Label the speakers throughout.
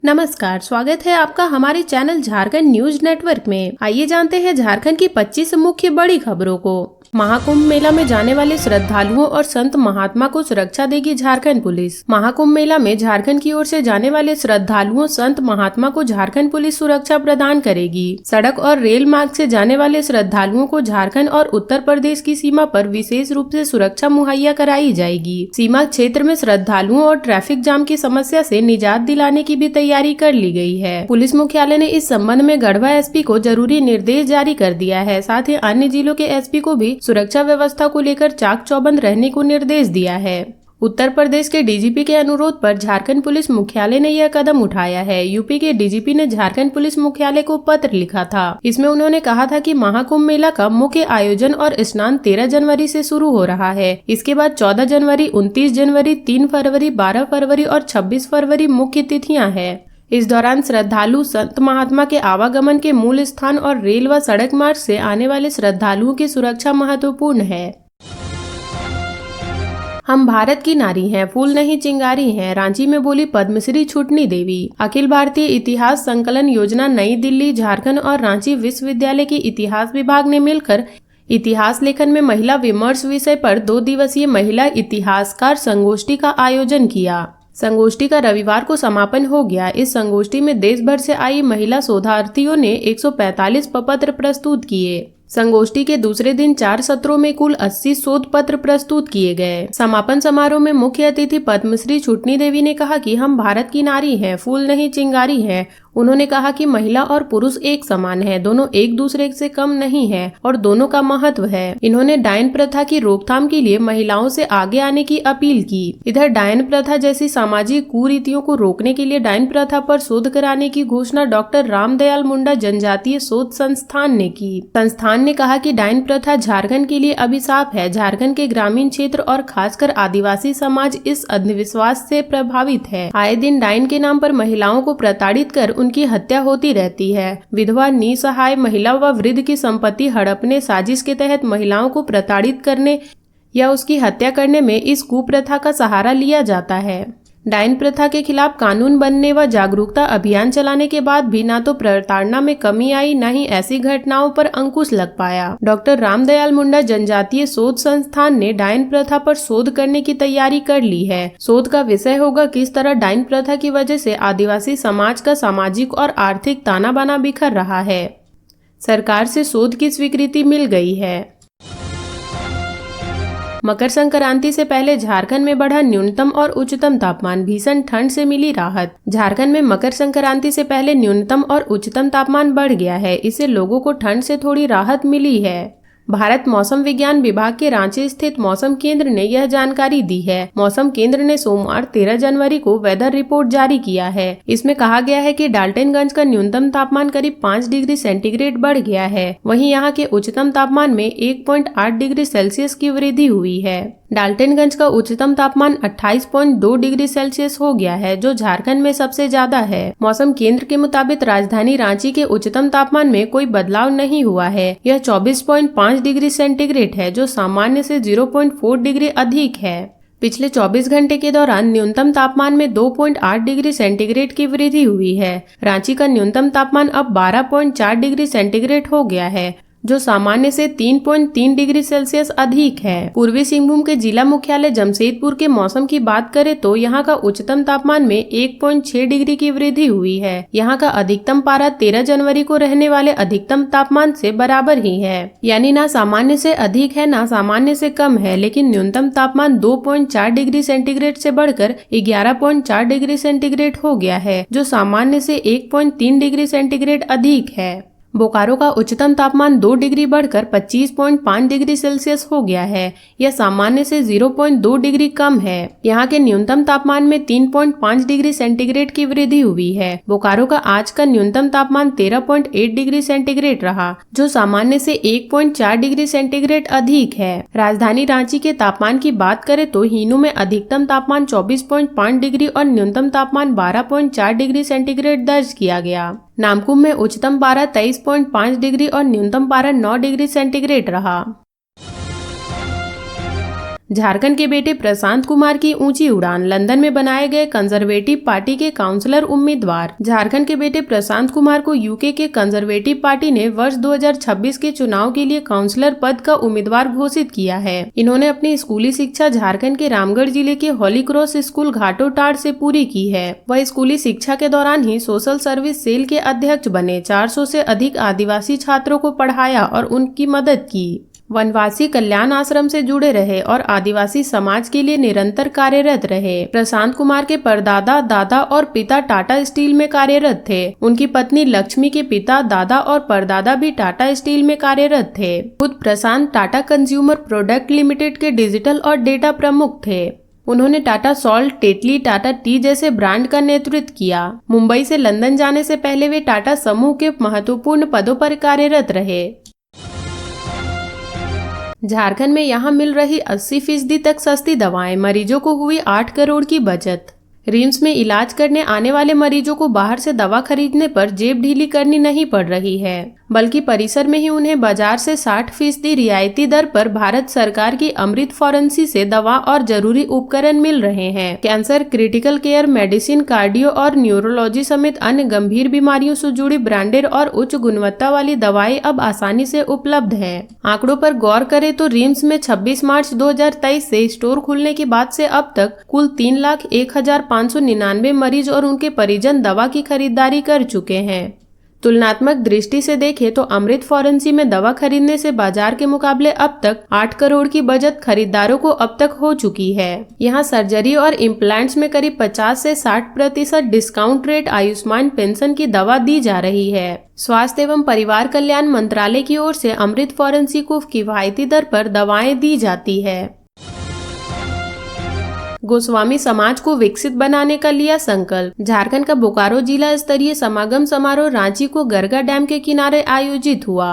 Speaker 1: नमस्कार, स्वागत है आपका हमारे चैनल झारखंड न्यूज नेटवर्क में। आइए जानते हैं झारखंड की 25 मुख्य बड़ी खबरों को। महाकुंभ मेला में जाने वाले श्रद्धालुओं और संत महात्मा को सुरक्षा देगी झारखंड पुलिस। महाकुंभ मेला में झारखंड की ओर से जाने वाले श्रद्धालुओं संत महात्मा को झारखंड पुलिस सुरक्षा प्रदान करेगी। सड़क और रेल मार्ग से जाने वाले श्रद्धालुओं को झारखंड और उत्तर प्रदेश की सीमा पर विशेष रूप से सुरक्षा मुहैया कराई जाएगी। सीमा क्षेत्र में श्रद्धालुओं और ट्रैफिक जाम की समस्या से निजात दिलाने की भी तैयारी कर ली गई है। पुलिस मुख्यालय ने इस संबंध में गढ़वा एसपी को जरूरी निर्देश जारी कर दिया है। साथ ही अन्य जिलों के एसपी को भी सुरक्षा व्यवस्था को लेकर चाक चौबंद रहने को निर्देश दिया है। उत्तर प्रदेश के डीजीपी के अनुरोध पर झारखंड पुलिस मुख्यालय ने यह कदम उठाया है। यूपी के डीजीपी ने झारखंड पुलिस मुख्यालय को पत्र लिखा था। इसमें उन्होंने कहा था कि महाकुंभ मेला का मुख्य आयोजन और स्नान 13 जनवरी से शुरू हो रहा है। इसके बाद 14 जनवरी, 29 जनवरी, 3 फरवरी, 12 फरवरी और 26 फरवरी मुख्य तिथियां हैं। इस दौरान श्रद्धालु संत महात्मा के आवागमन के मूल स्थान और रेल व सड़क मार्ग से आने वाले श्रद्धालुओं की सुरक्षा महत्वपूर्ण है। हम भारत की नारी हैं, फूल नहीं चिंगारी हैं, रांची में बोली पद्मश्री छुटनी देवी। अखिल भारतीय इतिहास संकलन योजना नई दिल्ली, झारखंड और रांची विश्वविद्यालय के इतिहास विभाग ने मिलकर इतिहास लेखन में महिला विमर्श विषय पर 2 दिवसीय महिला इतिहासकार संगोष्ठी का आयोजन किया। संगोष्ठी का रविवार को समापन हो गया। इस संगोष्ठी में देश भर से आई महिला शोधार्थियों ने 145 प्रपत्र प्रस्तुत किए। संगोष्ठी के दूसरे दिन 4 सत्रों में कुल 80 शोध पत्र प्रस्तुत किए गए। समापन समारोह में मुख्य अतिथि पद्मश्री छुटनी देवी ने कहा कि हम भारत की नारी हैं, फूल नहीं चिंगारी हैं। उन्होंने कहा कि महिला और पुरुष एक समान है, दोनों एक दूसरे से कम नहीं है और दोनों का महत्व है। इन्होंने डायन प्रथा की रोकथाम के लिए महिलाओं से आगे आने की अपील की। इधर डायन प्रथा जैसी सामाजिक कुरीतियों को रोकने के लिए डायन प्रथा पर शोध कराने की घोषणा डॉक्टर रामदयाल मुंडा जनजातीय शोध संस्थान ने की। संस्थान ने कहा कि डायन प्रथा झारखंड के लिए अभिशाप है। झारखंड के ग्रामीण क्षेत्र और खासकर आदिवासी समाज इस अंधविश्वास से प्रभावित है। आए दिन डायन के नाम पर महिलाओं को प्रताड़ित कर उनकी हत्या होती रहती है। विधवा, निसहाय महिला व वृद्ध की संपत्ति हड़पने साजिश के तहत महिलाओं को प्रताड़ित करने या उसकी हत्या करने में इस कुप्रथा का सहारा लिया जाता है। डायन प्रथा के खिलाफ कानून बनने व जागरूकता अभियान चलाने के बाद भी ना तो प्रताड़ना में कमी आई, न ही ऐसी घटनाओं पर अंकुश लग पाया। डॉक्टर रामदयाल मुंडा जनजातीय शोध संस्थान ने डायन प्रथा पर शोध करने की तैयारी कर ली है। शोध का विषय होगा किस तरह डायन प्रथा की वजह से आदिवासी समाज का सामाजिक और आर्थिक ताना बाना बिखर रहा है। सरकार से शोध की स्वीकृति मिल गई है। मकर संक्रांति से पहले झारखंड में बढ़ा न्यूनतम और उच्चतम तापमान, भीषण ठंड से मिली राहत। झारखंड में मकर संक्रांति से पहले न्यूनतम और उच्चतम तापमान बढ़ गया है। इससे लोगों को ठंड से थोड़ी राहत मिली है। भारत मौसम विज्ञान विभाग के रांची स्थित मौसम केंद्र ने यह जानकारी दी है। मौसम केंद्र ने सोमवार 13 जनवरी को वेदर रिपोर्ट जारी किया है। इसमें कहा गया है कि डाल्टनगंज का न्यूनतम तापमान करीब 5 डिग्री सेंटीग्रेड बढ़ गया है। वहीं यहां के उच्चतम तापमान में 1.8 डिग्री सेल्सियस की वृद्धि हुई है। डाल्टनगंज का उच्चतम तापमान 28.2 डिग्री सेल्सियस हो गया है, जो झारखंड में सबसे ज्यादा है। मौसम केंद्र के मुताबिक राजधानी रांची के उच्चतम तापमान में कोई बदलाव नहीं हुआ है। यह 24.5 डिग्री सेंटीग्रेड है, जो सामान्य से 0.4 डिग्री अधिक है। पिछले 24 घंटे के दौरान न्यूनतम तापमान में 2.8 डिग्री सेंटीग्रेड की वृद्धि हुई है। रांची का न्यूनतम तापमान अब 12.4 डिग्री सेंटीग्रेड हो गया है, जो सामान्य से 3.3 डिग्री सेल्सियस अधिक है। पूर्वी सिंहभूम के जिला मुख्यालय जमशेदपुर के मौसम की बात करें तो यहाँ का उच्चतम तापमान में 1.6 डिग्री की वृद्धि हुई है। यहाँ का अधिकतम पारा 13 जनवरी को रहने वाले अधिकतम तापमान से बराबर ही है, यानी ना सामान्य से अधिक है ना सामान्य से कम है। लेकिन न्यूनतम तापमान 2.4 डिग्री सेंटीग्रेड से बढ़कर 11.4 डिग्री सेंटीग्रेड हो गया है, जो सामान्य से 1.3 डिग्री सेंटीग्रेड अधिक है। बोकारो का उच्चतम तापमान 2 डिग्री बढ़कर 25.5 डिग्री सेल्सियस हो गया है। यह सामान्य से 0.2 डिग्री कम है। यहाँ के न्यूनतम तापमान में 3.5 डिग्री सेंटीग्रेड की वृद्धि हुई है। बोकारो का आज का न्यूनतम तापमान 13.8 डिग्री सेंटीग्रेड रहा, जो सामान्य से 1.4 डिग्री सेंटीग्रेड अधिक है। राजधानी रांची के तापमान की बात करें तो हीनू में अधिकतम तापमान 24.5 डिग्री और न्यूनतम तापमान 12.4 डिग्री सेंटीग्रेड दर्ज किया गया। नामकुम में उच्चतम पारा 23.5 डिग्री और न्यूनतम पारा 9 डिग्री सेंटीग्रेड रहा। झारखंड के बेटे प्रशांत कुमार की ऊंची उड़ान, लंदन में बनाए गए कंजर्वेटिव पार्टी के काउंसलर उम्मीदवार। झारखंड के बेटे प्रशांत कुमार को यूके के कंजर्वेटिव पार्टी ने वर्ष 2026 के चुनाव के लिए काउंसलर पद का उम्मीदवार घोषित किया है। इन्होंने अपनी स्कूली शिक्षा झारखंड के रामगढ़ जिले के होली क्रॉस स्कूल घाटोटाड़ से पूरी की है। वह स्कूली शिक्षा के दौरान ही सोशल सर्विस सेल के अध्यक्ष बने, 400 से अधिक आदिवासी छात्रों को पढ़ाया और उनकी मदद की। वनवासी कल्याण आश्रम से जुड़े रहे और आदिवासी समाज के लिए निरंतर कार्यरत रहे। प्रशांत कुमार के परदादा, दादा और पिता टाटा स्टील में कार्यरत थे। उनकी पत्नी लक्ष्मी के पिता, दादा और परदादा भी टाटा स्टील में कार्यरत थे। खुद प्रशांत टाटा कंज्यूमर प्रोडक्ट लिमिटेड के डिजिटल और डेटा प्रमुख थे। उन्होंने Tata salt, Tetley, Tata T जैसे ब्रांड का नेतृत्व किया। मुंबई से लंदन जाने से पहले वे टाटा समूह के महत्वपूर्ण पदों पर कार्यरत रहे। झारखंड में यहां मिल रही 80% तक सस्ती दवाएं, मरीजों को हुई 8 करोड़ की बचत। रिम्स में इलाज करने आने वाले मरीजों को बाहर से दवा खरीदने पर जेब ढीली करनी नहीं पड़ रही है, बल्कि परिसर में ही उन्हें बाजार से 60% रियायती दर पर भारत सरकार की अमृत फार्मेसी से दवा और जरूरी उपकरण मिल रहे हैं। Cancer, critical care, medicine, cardio और न्यूरोलॉजी समेत अन्य गंभीर बीमारियों से जुड़ी ब्रांडेड और उच्च गुणवत्ता वाली दवाएं अब आसानी से उपलब्ध है। आंकड़ों पर गौर करें तो रिम्स में 26 मार्च 2023 से स्टोर खुलने के बाद से अब तक कुल 3,01,599 मरीज और उनके परिजन दवा की खरीदारी कर चुके हैं। तुलनात्मक दृष्टि से देखें तो अमृत फार्मेसी में दवा खरीदने से बाजार के मुकाबले अब तक 8 करोड़ की बचत खरीदारों को अब तक हो चुकी है। यहाँ सर्जरी और इम्प्लांट्स में करीब 50 से 60% डिस्काउंट रेट आयुष्मान पेंशन की दवा दी जा रही है। स्वास्थ्य एवं परिवार कल्याण मंत्रालय की ओर से अमृत फार्मेसी को किफायती दर पर दवाएं दी जाती है। गोस्वामी समाज को विकसित बनाने का लिया संकल्प। झारखंड का बोकारो जिला स्तरीय समागम समारोह रांची को गरगा डैम के किनारे आयोजित हुआ।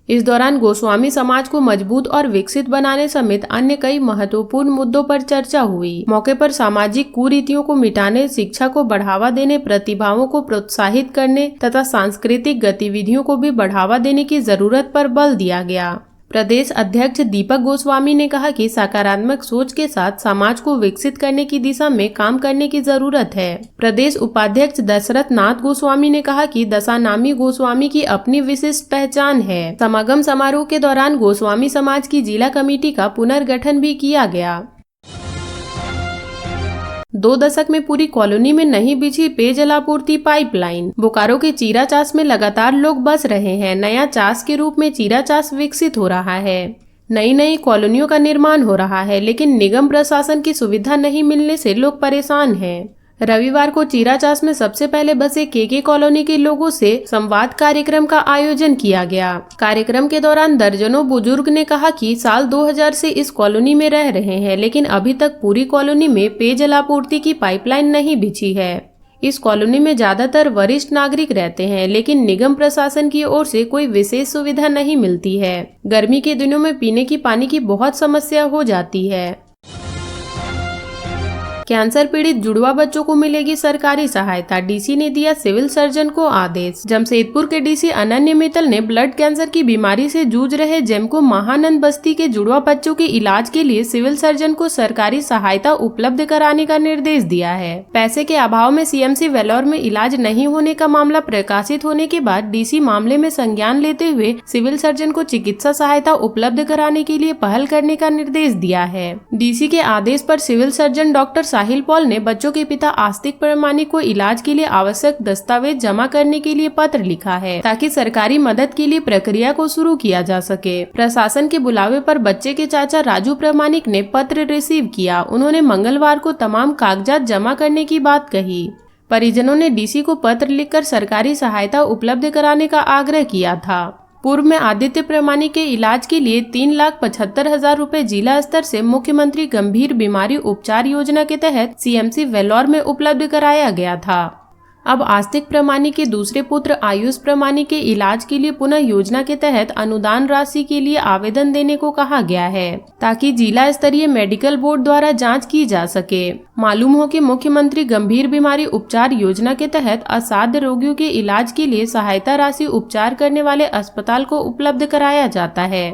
Speaker 1: इस दौरान गोस्वामी समाज को मजबूत और विकसित बनाने समेत अन्य कई महत्वपूर्ण मुद्दों पर चर्चा हुई। मौके पर सामाजिक कुरीतियों को मिटाने, शिक्षा को बढ़ावा देने, प्रतिभाओं को प्रोत्साहित करने तथा सांस्कृतिक गतिविधियों को भी बढ़ावा देने की जरूरत पर बल दिया गया। प्रदेश अध्यक्ष दीपक गोस्वामी ने कहा कि सकारात्मक सोच के साथ समाज को विकसित करने की दिशा में काम करने की जरूरत है। प्रदेश उपाध्यक्ष दशरथ नाथ गोस्वामी ने कहा कि दशानामी गोस्वामी की अपनी विशिष्ट पहचान है। समागम समारोह के दौरान गोस्वामी समाज की जिला कमेटी का पुनर्गठन भी किया गया। 2 दशक में पूरी कॉलोनी में नहीं बिछी पेयजलापूर्ति पाइपलाइन। बोकारो के चीरा चास में लगातार लोग बस रहे हैं। नया चास के रूप में चीरा चास विकसित हो रहा है। नई कॉलोनियों का निर्माण हो रहा है, लेकिन निगम प्रशासन की सुविधा नहीं मिलने से लोग परेशान हैं। रविवार को चीरा चास में सबसे पहले बसे केके कॉलोनी के लोगों से संवाद कार्यक्रम का आयोजन किया गया। कार्यक्रम के दौरान दर्जनों बुजुर्ग ने कहा कि साल 2000 से इस कॉलोनी में रह रहे हैं, लेकिन अभी तक पूरी कॉलोनी में पेयजलापूर्ति की पाइपलाइन नहीं बिछी है। इस कॉलोनी में ज्यादातर वरिष्ठ नागरिक रहते हैं, लेकिन निगम प्रशासन की ओर से कोई विशेष सुविधा नहीं मिलती है। गर्मी के दिनों में पीने की पानी की बहुत समस्या हो जाती है। कैंसर पीड़ित जुड़वा बच्चों को मिलेगी सरकारी सहायता, डीसी ने दिया सिविल सर्जन को आदेश। जमशेदपुर के डीसी अनन्य मित्तल ने ब्लड कैंसर की बीमारी से जूझ रहे जेमको महानंद बस्ती के जुड़वा बच्चों के इलाज के लिए सिविल सर्जन को सरकारी सहायता उपलब्ध कराने का निर्देश दिया है। पैसे के अभाव में सीएमसी वेलोर में इलाज नहीं होने का मामला प्रकाशित होने के बाद डीसी मामले में संज्ञान लेते हुए सिविल सर्जन को चिकित्सा सहायता उपलब्ध कराने के लिए पहल करने का निर्देश दिया है। डीसी के आदेश पर सिविल सर्जन डॉक्टर साहिल पॉल ने बच्चों के पिता आस्तिक प्रमाणिक को इलाज के लिए आवश्यक दस्तावेज जमा करने के लिए पत्र लिखा है, ताकि सरकारी मदद के लिए प्रक्रिया को शुरू किया जा सके। प्रशासन के बुलावे पर बच्चे के चाचा राजू प्रमाणिक ने पत्र रिसीव किया। उन्होंने मंगलवार को तमाम कागजात जमा करने की बात कही। परिजनों ने डीसी को पत्र लिखकर सरकारी सहायता उपलब्ध कराने का आग्रह किया था। पूर्व में आदित्य प्रमाणिक के इलाज के लिए 3,75,000 रुपए जिला स्तर से मुख्यमंत्री गंभीर बीमारी उपचार योजना के तहत सीएमसी वेलोर में उपलब्ध कराया गया था। अब आस्तिक प्रमाणिक के दूसरे पुत्र आयुष प्रमाणिक के इलाज के लिए पुनः योजना के तहत अनुदान राशि के लिए आवेदन देने को कहा गया है, ताकि जिला स्तरीय मेडिकल बोर्ड द्वारा जांच की जा सके। मालूम हो कि मुख्यमंत्री गंभीर बीमारी उपचार योजना के तहत असाध्य रोगियों के इलाज के लिए सहायता राशि उपचार करने वाले अस्पताल को उपलब्ध कराया जाता है।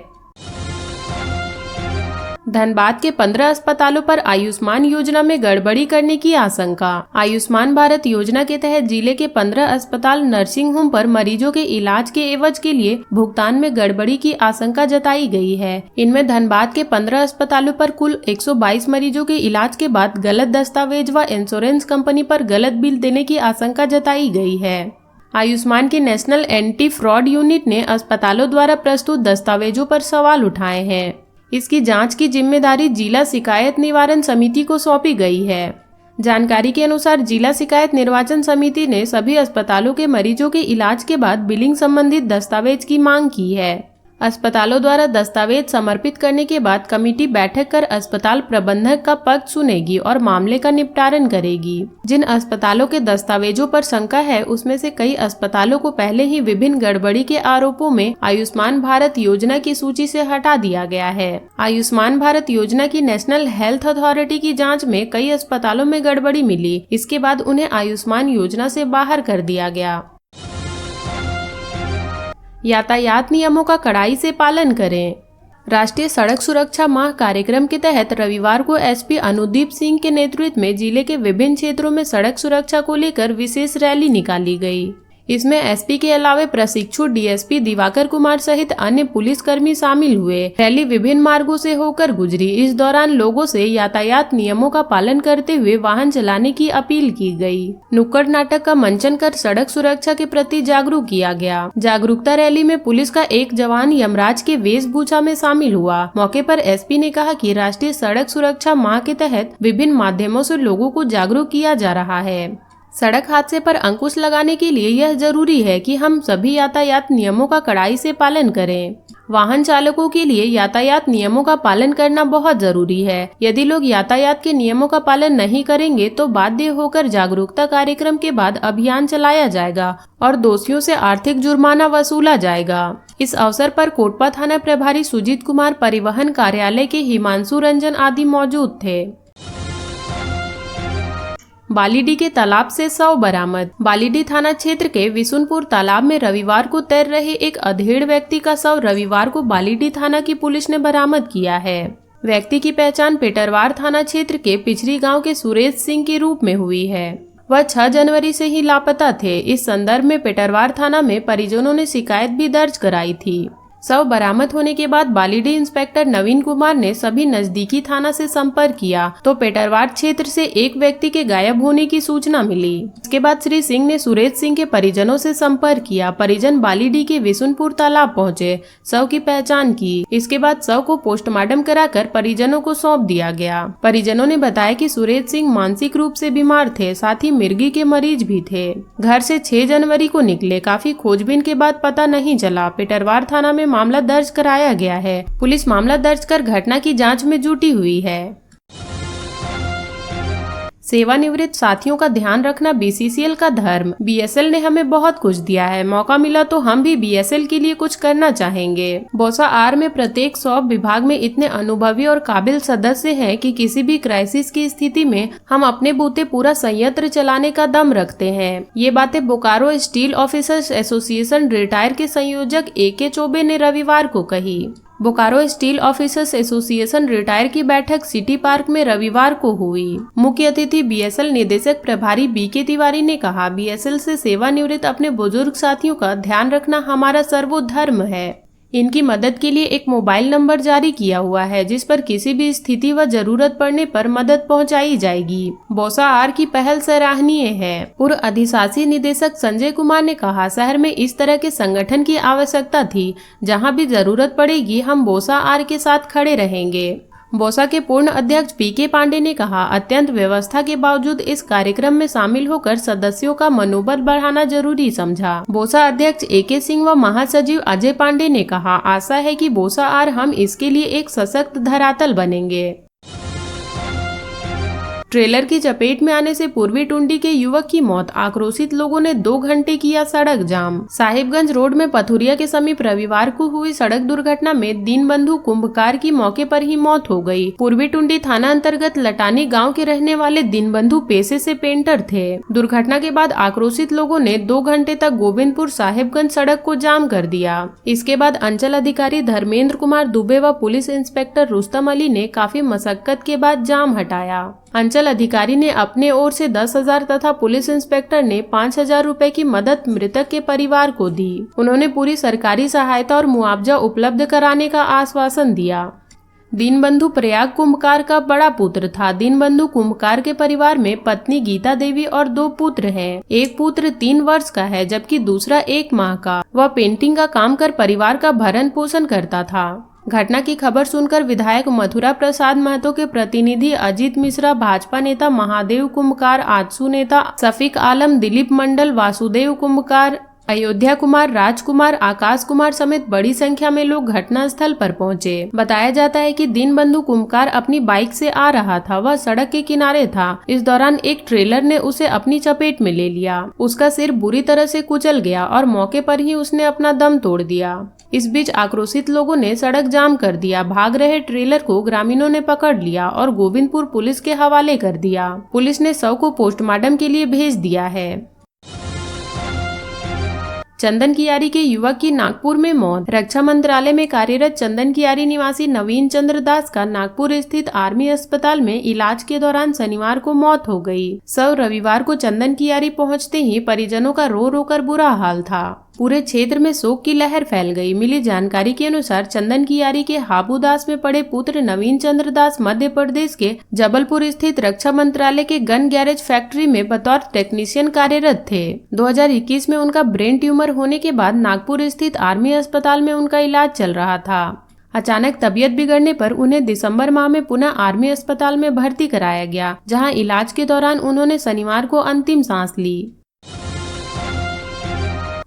Speaker 1: धनबाद के 15 अस्पतालों पर आयुष्मान योजना में गड़बड़ी करने की आशंका। आयुष्मान भारत योजना के तहत जिले के 15 अस्पताल नर्सिंग होम पर मरीजों के इलाज के एवज के लिए भुगतान में गड़बड़ी की आशंका जताई गई है। इनमें धनबाद के 15 अस्पतालों पर कुल 122 मरीजों के इलाज के बाद गलत दस्तावेज व इंश्योरेंस कंपनी पर गलत बिल देने की आशंका जताई गई है। आयुष्मान की नेशनल एंटी फ्रॉड यूनिट ने अस्पतालों द्वारा प्रस्तुत दस्तावेजों पर सवाल उठाए हैं। इसकी जांच की जिम्मेदारी जिला शिकायत निवारण समिति को सौंपी गई है। जानकारी के अनुसार जिला शिकायत निर्वाचन समिति ने सभी अस्पतालों के मरीजों के इलाज के बाद बिलिंग संबंधित दस्तावेज की मांग की है। अस्पतालों द्वारा दस्तावेज समर्पित करने के बाद कमेटी बैठक कर अस्पताल प्रबंधक का पक्ष सुनेगी और मामले का निपटारण करेगी। जिन अस्पतालों के दस्तावेजों पर शंका है उसमें से कई अस्पतालों को पहले ही विभिन्न गड़बड़ी के आरोपों में आयुष्मान भारत योजना की सूची से हटा दिया गया है। आयुष्मान भारत योजना की नेशनल हेल्थ अथॉरिटी की जाँच में कई अस्पतालों में गड़बड़ी मिली। इसके बाद उन्हें आयुष्मान योजना से बाहर कर दिया गया। यातायात नियमों का कड़ाई से पालन करें। राष्ट्रीय सड़क सुरक्षा माह कार्यक्रम के तहत रविवार को एसपी अनुदीप सिंह के नेतृत्व में जिले के विभिन्न क्षेत्रों में सड़क सुरक्षा को लेकर विशेष रैली निकाली गई। इसमें एसपी के अलावे प्रशिक्षु डीएसपी दिवाकर कुमार सहित अन्य पुलिसकर्मी शामिल हुए। रैली विभिन्न मार्गों से होकर गुजरी। इस दौरान लोगों से यातायात नियमों का पालन करते हुए वाहन चलाने की अपील की गई। नुक्कड़ नाटक का मंचन कर सड़क सुरक्षा के प्रति जागरूक किया गया। जागरूकता रैली में पुलिस का एक जवान यमराज के वेशभूषा में शामिल हुआ। मौके पर एसपी ने कहा कि राष्ट्रीय सड़क सुरक्षा माह के तहत विभिन्न माध्यमों से लोगों को जागरूक किया जा रहा है। सड़क हादसे पर अंकुश लगाने के लिए यह जरूरी है कि हम सभी यातायात नियमों का कड़ाई से पालन करें। वाहन चालकों के लिए यातायात नियमों का पालन करना बहुत जरूरी है। यदि लोग यातायात के नियमों का पालन नहीं करेंगे तो बाध्य होकर जागरूकता कार्यक्रम के बाद अभियान चलाया जाएगा और दोषियों से आर्थिक जुर्माना वसूला जाएगा। इस अवसर पर कोटपा थाना प्रभारी सुजीत कुमार, परिवहन कार्यालय के हिमांशु रंजन आदि मौजूद थे। बालीडीह के तालाब से शव बरामद। बालीडीह थाना क्षेत्र के विशुनपुर तालाब में रविवार को तैर रहे एक अधेड़ व्यक्ति का शव रविवार को बालीडीह थाना की पुलिस ने बरामद किया है। व्यक्ति की पहचान पेटरवार थाना क्षेत्र के पिछड़ी गांव के सुरेश सिंह के रूप में हुई है। वह 6 जनवरी से ही लापता थे। इस संदर्भ में पेटरवार थाना में परिजनों ने शिकायत भी दर्ज कराई थी। शव बरामद होने के बाद बालीडीह इंस्पेक्टर नवीन कुमार ने सभी नजदीकी थाना से संपर्क किया तो पेटरवार क्षेत्र से एक व्यक्ति के गायब होने की सूचना मिली। इसके बाद श्री सिंह ने सुरेश सिंह के परिजनों से संपर्क किया। परिजन बालीडीह के विशुनपुर तालाब पहुंचे, शव की पहचान की। इसके बाद शव को पोस्टमार्टम कराकर परिजनों को सौंप दिया गया। परिजनों ने बताया कि सुरेश सिंह मानसिक रूप से बीमार थे, साथ ही मिर्गी के मरीज भी थे। घर से 6 जनवरी को निकले। काफी खोजबीन के बाद पता नहीं चला। पेटरवार थाना में मामला दर्ज कराया गया है। पुलिस मामला दर्ज कर घटना की जांच में जुटी हुई है। सेवानिवृत्त साथियों का ध्यान रखना बीसीसीएल का धर्म। बीएसएल ने हमें बहुत कुछ दिया है, मौका मिला तो हम भी बीएसएल के लिए कुछ करना चाहेंगे। बोसा आर में प्रत्येक सॉब विभाग में इतने अनुभवी और काबिल सदस्य हैं कि किसी भी क्राइसिस की स्थिति में हम अपने बूते पूरा संयंत्र चलाने का दम रखते हैं। ये बातें Bokaro steel officers association retire के संयोजक AK चौबे ने रविवार को कही। Bokaro steel officers association retire की बैठक सिटी पार्क में रविवार को हुई। मुख्य अतिथि बीएसएल निदेशक प्रभारी BK तिवारी ने कहा, बीएसएल से सेवानिवृत्त अपने बुजुर्ग साथियों का ध्यान रखना हमारा सर्वोधर्म है। इनकी मदद के लिए एक मोबाइल नंबर जारी किया हुआ है जिस पर किसी भी स्थिति व जरूरत पड़ने पर मदद पहुंचाई जाएगी। बोसा आर की पहल सराहनीय है। पूर्व अधिशासी निदेशक संजय कुमार ने कहा, शहर में इस तरह के संगठन की आवश्यकता थी। जहां भी जरूरत पड़ेगी हम बोसा आर के साथ खड़े रहेंगे। बोसा के पूर्ण अध्यक्ष PK पांडे ने कहा, अत्यंत व्यवस्था के बावजूद इस कार्यक्रम में शामिल होकर सदस्यों का मनोबल बढ़ाना जरूरी समझा। बोसा अध्यक्ष AK सिंह व महासचिव अजय पांडे ने कहा, आशा है कि बोसा आर हम इसके लिए एक सशक्त धरातल बनेंगे। ट्रेलर की चपेट में आने से पूर्वी टुंडी के युवक की मौत, आक्रोशित लोगों ने 2 घंटे किया सड़क जाम। साहिबगंज रोड में पथुरिया के समीप रविवार को हुई सड़क दुर्घटना में दीनबंधु कुंभकार की मौके पर ही मौत हो गई। पूर्वी टुंडी थाना अंतर्गत लटानी गाँव के रहने वाले दीनबंधु पेशे से पेंटर थे। दुर्घटना के बाद आक्रोशित लोगों ने 2 घंटे तक गोविंदपुर साहिबगंज सड़क को जाम कर दिया। इसके बाद अंचल अधिकारी धर्मेंद्र कुमार दुबे व पुलिस इंस्पेक्टर रुस्तम अली ने काफी मशक्कत के बाद जाम हटाया। अंचल अधिकारी ने अपने ओर से 10,000 तथा पुलिस इंस्पेक्टर ने 5,000 रुपए की मदद मृतक के परिवार को दी। उन्होंने पूरी सरकारी सहायता और मुआवजा उपलब्ध कराने का आश्वासन दिया। दीनबंधु प्रयाग कुंभकार का बड़ा पुत्र था। दीनबंधु कुंभकार के परिवार में पत्नी गीता देवी और 2 पुत्र हैं। एक पुत्र 3 वर्ष का है जबकि दूसरा 1 माह का। वह पेंटिंग का काम कर परिवार का भरण पोषण करता था। घटना की खबर सुनकर विधायक मथुरा प्रसाद महतो के प्रतिनिधि अजीत मिश्रा, भाजपा नेता महादेव कुंभकार, आजसू नेता शफीक आलम, दिलीप मंडल, वासुदेव कुंभकार, अयोध्या कुमार, राजकुमार, आकाश कुमार समेत बड़ी संख्या में लोग घटनास्थल पर पहुंचे। बताया जाता है कि दीनबंधु कुंभकार अपनी बाइक से आ रहा था। वह सड़क के किनारे था। इस दौरान एक ट्रेलर ने उसे अपनी चपेट में ले लिया। उसका सिर बुरी तरह से कुचल गया और मौके पर ही उसने अपना दम तोड़ दिया। इस बीच आक्रोशित लोगों ने सड़क जाम कर दिया। भाग रहे ट्रेलर को ग्रामीणों ने पकड़ लिया और गोविंदपुर पुलिस के हवाले कर दिया। पुलिस ने शव को पोस्टमार्टम के लिए भेज दिया है। चंदन कियारी के युवक की नागपुर में मौत। रक्षा मंत्रालय में कार्यरत चंदन कियारी निवासी नवीन चंद्र दास का नागपुर स्थित आर्मी अस्पताल में इलाज के दौरान शनिवार को मौत हो गई। शव रविवार को चंदन कियारी पहुंचते ही परिजनों का रो रो कर बुरा हाल था। पूरे क्षेत्र में शोक की लहर फैल गई। मिली जानकारी के अनुसार चंदन कियारी के हाबूदास में पड़े पुत्र नवीन चंद्र दास मध्य प्रदेश के जबलपुर स्थित रक्षा मंत्रालय के गन गैरेज फैक्ट्री में बतौर टेक्नीशियन कार्यरत थे। 2021 में उनका ब्रेन ट्यूमर होने के बाद नागपुर स्थित आर्मी अस्पताल में उनका इलाज चल रहा था। अचानक तबीयत बिगड़ने पर उन्हें दिसंबर माह में पुनः आर्मी अस्पताल में भर्ती कराया गया, जहां इलाज के दौरान उन्होंने शनिवार को अंतिम सांस ली।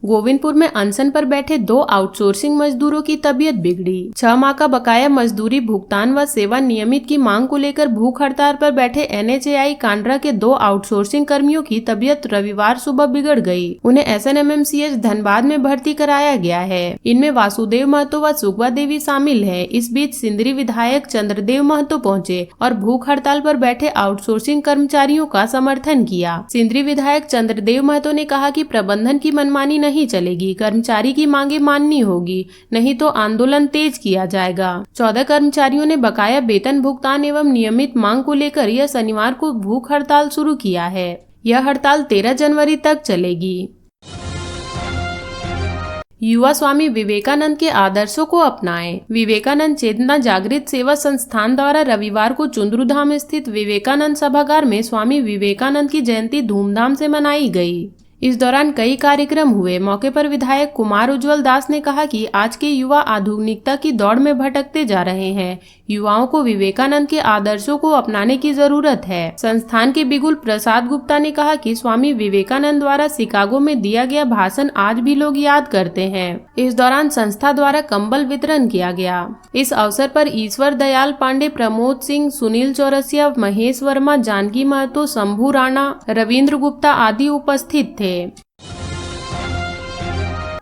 Speaker 1: गोविंदपुर में अनशन पर बैठे 2 आउटसोर्सिंग मजदूरों की तबीयत बिगड़ी। 6 माह का बकाया मजदूरी भुगतान व सेवा नियमित की मांग को लेकर भूख हड़ताल पर बैठे NHAI कांड्रा के 2 आउटसोर्सिंग कर्मियों की तबीयत रविवार सुबह बिगड़ गई। उन्हें SNMMCH धनबाद में भर्ती कराया गया है। इनमें वासुदेव महतो व सुगवा देवी शामिल है। इस बीच सिंदरी विधायक चंद्रदेव महतो पहुंचे और भूख हड़ताल पर बैठे आउटसोर्सिंग कर्मचारियों का समर्थन किया। सिंदरी विधायक चंद्रदेव महतो ने कहा कि प्रबंधन की मनमानी नहीं चलेगी, कर्मचारी की मांगे माननी होगी, नहीं तो आंदोलन तेज किया जाएगा। 14 कर्मचारियों ने बकाया वेतन भुगतान एवं नियमित मांग को लेकर यह शनिवार को भूख हड़ताल शुरू किया है। यह हड़ताल 13 जनवरी तक चलेगी। युवा स्वामी विवेकानंद के आदर्शों को अपनाएं। विवेकानंद चेतना जागृत सेवा संस्थान द्वारा रविवार को चुंद्रुधाम स्थित विवेकानंद सभागार में स्वामी विवेकानंद की जयंती धूमधाम से मनाई गई। इस दौरान कई कार्यक्रम हुए। मौके पर विधायक कुमार उज्जवल दास ने कहा कि आज के युवा आधुनिकता की दौड़ में भटकते जा रहे हैं। युवाओं को विवेकानंद के आदर्शों को अपनाने की जरूरत है। संस्थान के बिगुल प्रसाद गुप्ता ने कहा कि स्वामी विवेकानंद द्वारा शिकागो में दिया गया भाषण आज भी लोग याद करते हैं। इस दौरान संस्था द्वारा कंबल वितरण किया गया। इस अवसर पर ईश्वर दयाल पांडे, प्रमोद सिंह, सुनील चौरसिया, महेश वर्मा, जानकी महतो, शंभू राणा, रविंद्र गुप्ता आदि उपस्थित थे।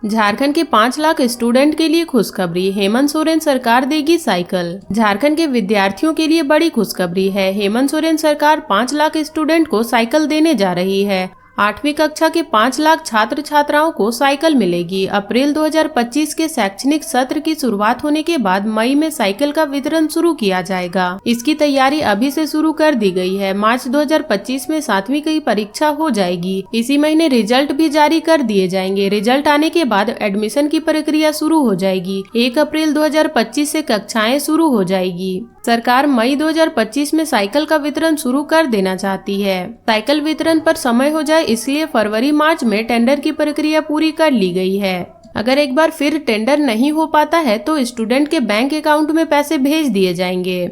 Speaker 1: झारखंड के 5 लाख स्टूडेंट के लिए खुशखबरी। हेमंत सोरेन सरकार देगी साइकिल। झारखंड के विद्यार्थियों के लिए बड़ी खुशखबरी है। हेमंत सोरेन सरकार 5 लाख स्टूडेंट को साइकिल देने जा रही है। 8वीं कक्षा के 5 लाख छात्र छात्राओं को साइकिल मिलेगी। अप्रैल 2025 के शैक्षणिक सत्र की शुरुआत होने के बाद मई में साइकिल का वितरण शुरू किया जाएगा। इसकी तैयारी अभी से शुरू कर दी गई है। मार्च 2025 में 7वीं की परीक्षा हो जाएगी। इसी महीने रिजल्ट भी जारी कर दिए जाएंगे। रिजल्ट आने के बाद एडमिशन की प्रक्रिया शुरू हो जाएगी। 1 अप्रैल 2025 से कक्षाएं शुरू हो जाएगी। सरकार मई 2025 में साइकिल का वितरण शुरू कर देना चाहती है। साइकिल वितरण पर समय हो जाए इसलिए फरवरी मार्च में टेंडर की प्रक्रिया पूरी कर ली गई है। अगर एक बार फिर टेंडर नहीं हो पाता है तो स्टूडेंट के बैंक अकाउंट में पैसे भेज दिए जाएंगे।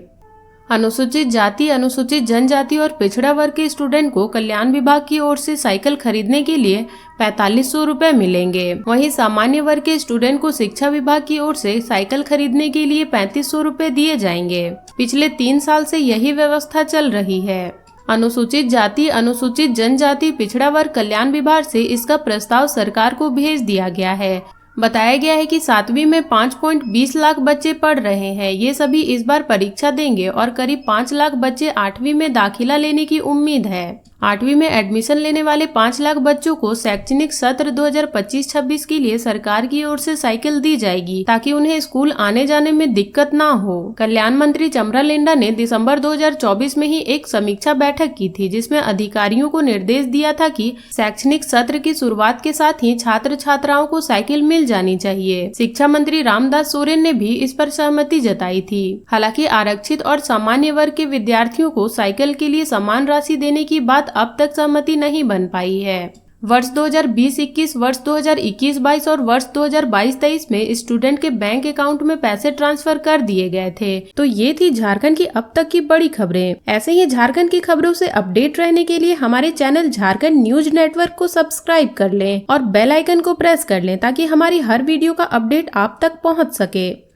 Speaker 1: अनुसूचित जाति, अनुसूचित जनजाति और पिछड़ा वर्ग के स्टूडेंट को कल्याण विभाग की ओर से साइकिल खरीदने के लिए 4500 रुपए मिलेंगे। वहीं सामान्य वर्ग के स्टूडेंट को शिक्षा विभाग की ओर से साइकिल खरीदने के लिए 3500 रुपए दिए जाएंगे। पिछले 3 साल से यही व्यवस्था चल रही है। अनुसूचित जाति, अनुसूचित जनजाति, पिछड़ा वर्ग कल्याण विभाग से इसका प्रस्ताव सरकार को भेज दिया गया है। बताया गया है कि 7वीं में 5.20 लाख बच्चे पढ़ रहे हैं। ये सभी इस बार परीक्षा देंगे और करीब 5 लाख बच्चे 8वीं में दाखिला लेने की उम्मीद है। 8वीं में एडमिशन लेने वाले 5 लाख बच्चों को शैक्षणिक सत्र 2025-26 के लिए सरकार की ओर से साइकिल दी जाएगी ताकि उन्हें स्कूल आने जाने में दिक्कत ना हो। कल्याण मंत्री चमरा लेंडा ने दिसंबर 2024 में ही एक समीक्षा बैठक की थी, जिसमें अधिकारियों को निर्देश दिया था कि शैक्षणिक सत्र की शुरुआत के साथ ही छात्र छात्राओं को साइकिल मिल जानी चाहिए। शिक्षा मंत्री रामदास सोरेन ने भी इस पर सहमति जताई थी। हालांकि आरक्षित और सामान्य वर्ग के विद्यार्थियों को साइकिल के लिए समान राशि देने की बात अब तक सहमति नहीं बन पाई है। वर्ष 2020-21, वर्ष 2021-22 और वर्ष 2022-23 में स्टूडेंट के बैंक अकाउंट में पैसे ट्रांसफर कर दिए गए थे। तो ये थी झारखंड की अब तक की बड़ी खबरें। ऐसे ही झारखंड की खबरों से अपडेट रहने के लिए हमारे चैनल झारखंड न्यूज नेटवर्क को सब्सक्राइब कर लें और बेल आइकन को प्रेस कर लें ताकि हमारी हर वीडियो का अपडेट आप तक पहुंच सके।